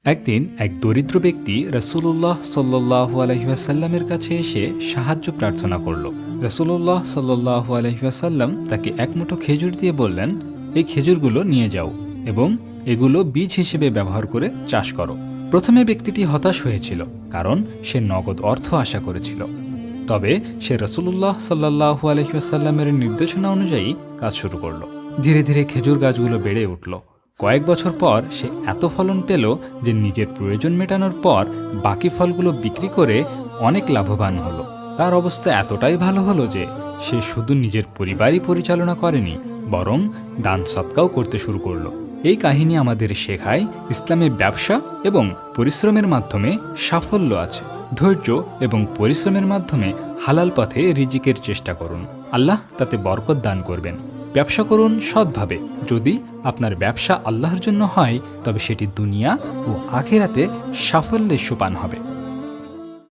একদিন এক দরিদ্র ব্যক্তি রাসূলুল্লাহ সাল্লাল্লাহু আলাইহি ওয়াসাল্লামের কাছে এসে সাহায্য প্রার্থনা করল। রাসূলুল্লাহ সাল্লাল্লাহু আলাইহি ওয়াসাল্লাম তাকে এক মুঠো খেজুর দিয়ে বললেন, এই খেজুরগুলো নিয়ে যাও এবং এগুলো বীজ হিসেবে ব্যবহার করে চাষ করো। প্রথমে ব্যক্তিটি হতাশ হয়েছিল, কারণ সে নগদ অর্থ আশা করেছিল। তবে সে রাসূলুল্লাহ সাল্লাল্লাহু আলাইহি ওয়াসাল্লামের নির্দেশনা অনুযায়ী কাজ শুরু করল। ধীরে ধীরে খেজুর গাছগুলো বেড়ে উঠল। কয়েক বছর পর সে এত ফলন পেল যে নিজের প্রয়োজন মেটানোর পর বাকি ফলগুলো বিক্রি করে অনেক লাভবান হলো। তার অবস্থা এতটাই ভালো হলো যে সে শুধু নিজের পরিবারই পরিচালনা করেনি, বরং দান সৎকাও করতে শুরু করলো। এই কাহিনী আমাদের শেখায় ইসলামে ব্যবসা এবং পরিশ্রমের মাধ্যমে সাফল্য আছে। ধৈর্য এবং পরিশ্রমের মাধ্যমে হালাল পথে রিজিকের চেষ্টা করুন, আল্লাহ তাতে বরকত দান করবেন। ব্যবসা করুন সৎভাবে। যদি আপনার ব্যবসা আল্লাহর জন্য হয় তবে সেটি দুনিয়া ও আখিরাতে সাফল্যের সোপান হবে।